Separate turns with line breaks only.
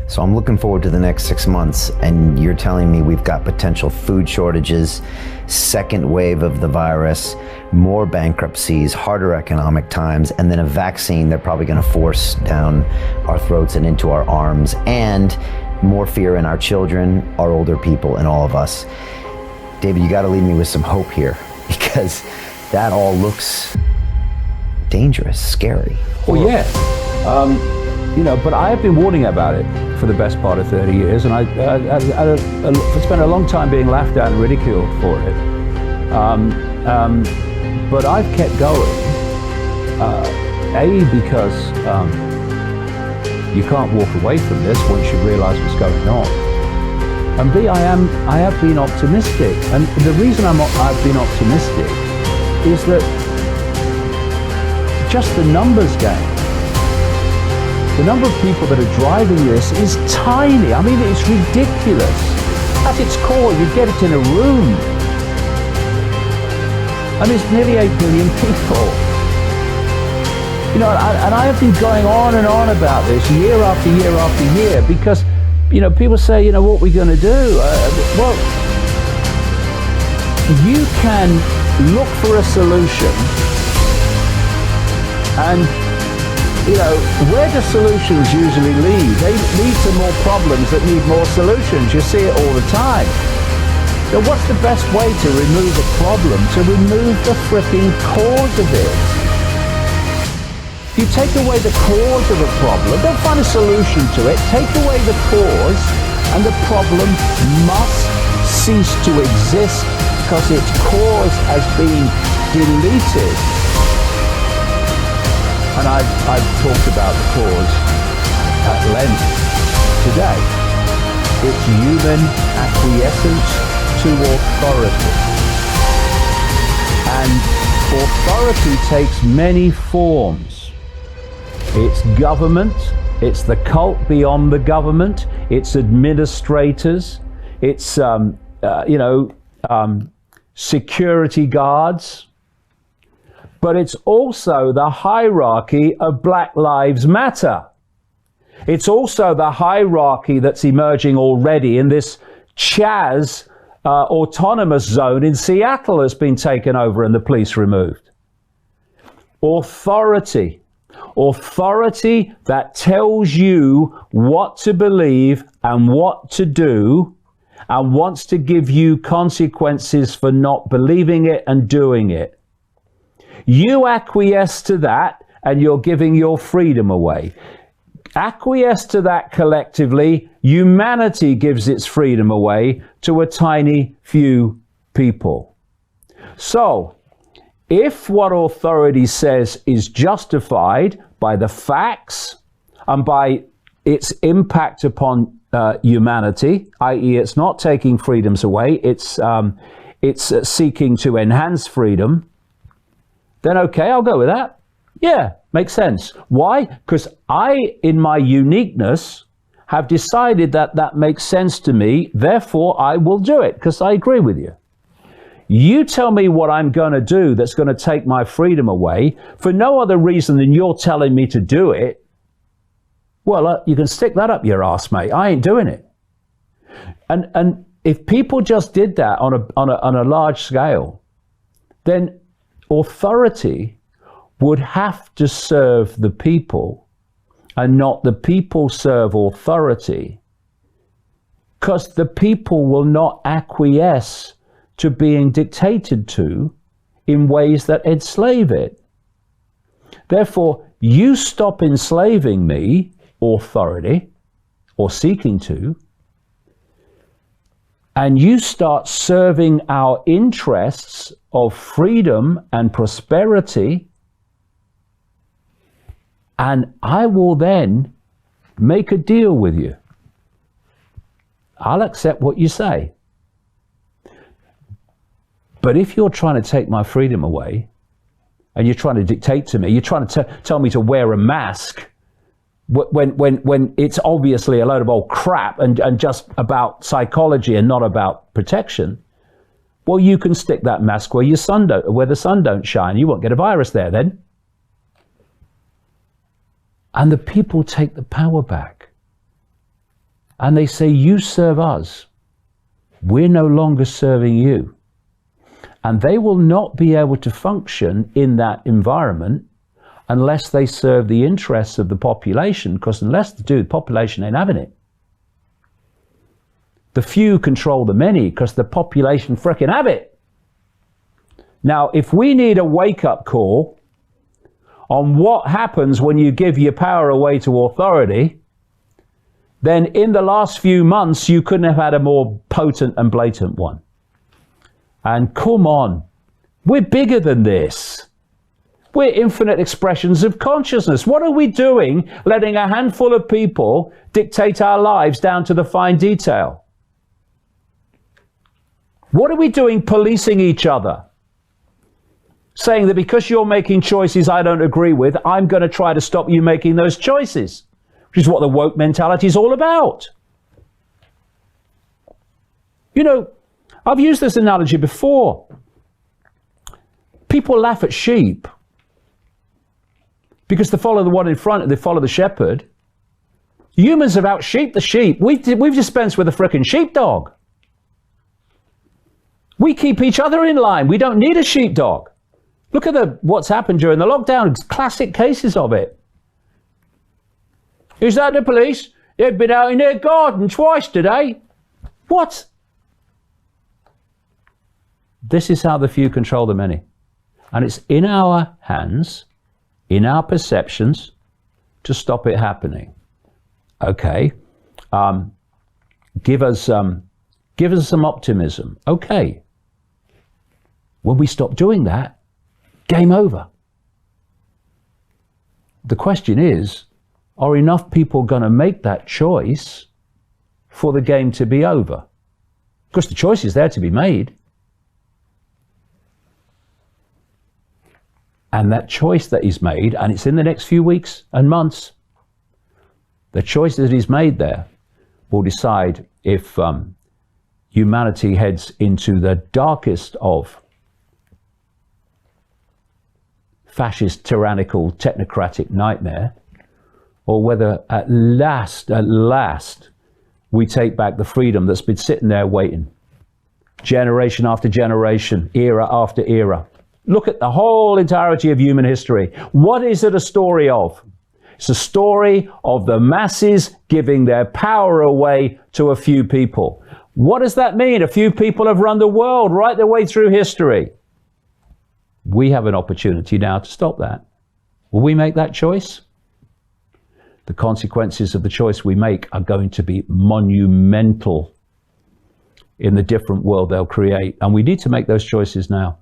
So I'm looking forward to the next 6 months, and you're telling me we've got potential food shortages, second wave of the virus, more bankruptcies, harder economic times, and then a vaccine they're probably going to force down our throats and into our arms, and more fear in our children, our older people, and all of us. David, you got to leave me with some hope here, because that all looks dangerous, scary.
Well, yeah. But I have been warning about it for the best part of 30 years, and I spent a long time being laughed at and ridiculed for it. But I've kept going. Because you can't walk away from this once you realise what's going on. And B, I have been optimistic, and the reason I've been optimistic is that just the numbers game. The number of people that are driving this is tiny. I mean, it's ridiculous. At its core, you get it in a room. I mean, it's nearly 8 billion people. And I have been going on and on about this year after year after year because, people say, what are we going to do? Well, you can look for a solution and where do solutions usually lead? They lead to more problems that need more solutions. You see it all the time. So what's the best way to remove a problem? To remove the frickin' cause of it. You take away the cause of a problem, don't find a solution to it, take away the cause, and the problem must cease to exist because its cause has been deleted. And I've talked about the cause at length today. It's human acquiescence to authority. And authority takes many forms. It's government, it's the cult beyond the government, it's administrators, it's security guards. But it's also the hierarchy of Black Lives Matter. It's also the hierarchy that's emerging already in this Chaz autonomous zone in Seattle has been taken over and the police removed. Authority that tells you what to believe and what to do and wants to give you consequences for not believing it and doing it. You acquiesce to that and you're giving your freedom away. Acquiesce to that collectively, humanity gives its freedom away to a tiny few people. So, if what authority says is justified by the facts and by its impact upon humanity, i.e. it's not taking freedoms away, it's seeking to enhance freedom, then okay, I'll go with that. Yeah, makes sense. Why? Because I, in my uniqueness, have decided that that makes sense to me, therefore I will do it, because I agree with you. You tell me what I'm going to do that's going to take my freedom away for no other reason than you're telling me to do it. Well, you can stick that up your ass, mate. I ain't doing it. And if people just did that on a large scale, then authority would have to serve the people and not the people serve authority, because the people will not acquiesce to being dictated to in ways that enslave it. Therefore, you stop enslaving me, authority, or seeking to, and you start serving our interests of freedom and prosperity, and I will then make a deal with you. I'll accept what you say. But if you're trying to take my freedom away, and you're trying to dictate to me, you're trying to tell me to wear a mask, when it's obviously a load of old crap and just about psychology and not about protection, well, you can stick that mask where the sun don't shine. You won't get a virus there then. And the people take the power back. and they say, you serve us. We're no longer serving you. And they will not be able to function in that environment unless they serve the interests of the population, because unless they do, the population ain't having it. The few control the many because the population frickin' have it. Now, if we need a wake-up call on what happens when you give your power away to authority, then in the last few months, you couldn't have had a more potent and blatant one. And come on, we're bigger than this. We're infinite expressions of consciousness. What are we doing letting a handful of people dictate our lives down to the fine detail? What are we doing policing each other? Saying that because you're making choices I don't agree with, I'm going to try to stop you making those choices, which is what the woke mentality is all about. You know, I've used this analogy before. People laugh at sheep because they follow the one in front and they follow the shepherd. Humans have out-sheeped the sheep. We've dispensed with a frickin' sheepdog. We keep each other in line. We don't need a sheepdog. Look at what's happened during the lockdown. It's classic cases of it. Is that the police? They've been out in their garden twice today. What? This is how the few control the many. And it's in our hands, in our perceptions, to stop it happening. Okay. Give us some optimism. Okay. When we stop doing that, game over. The question is, are enough people going to make that choice for the game to be over? Because the choice is there to be made. And that choice that is made, and it's in the next few weeks and months, the choice that is made there will decide if humanity heads into the darkest of fascist, tyrannical, technocratic nightmare, or whether at last, we take back the freedom that's been sitting there waiting, generation after generation, era after era. Look at the whole entirety of human history. What is it a story of? It's a story of the masses giving their power away to a few people. What does that mean? A few people have run the world right their way through history. We have an opportunity now to stop that. Will we make that choice? The consequences of the choice we make are going to be monumental in the different world they'll create. And we need to make those choices now.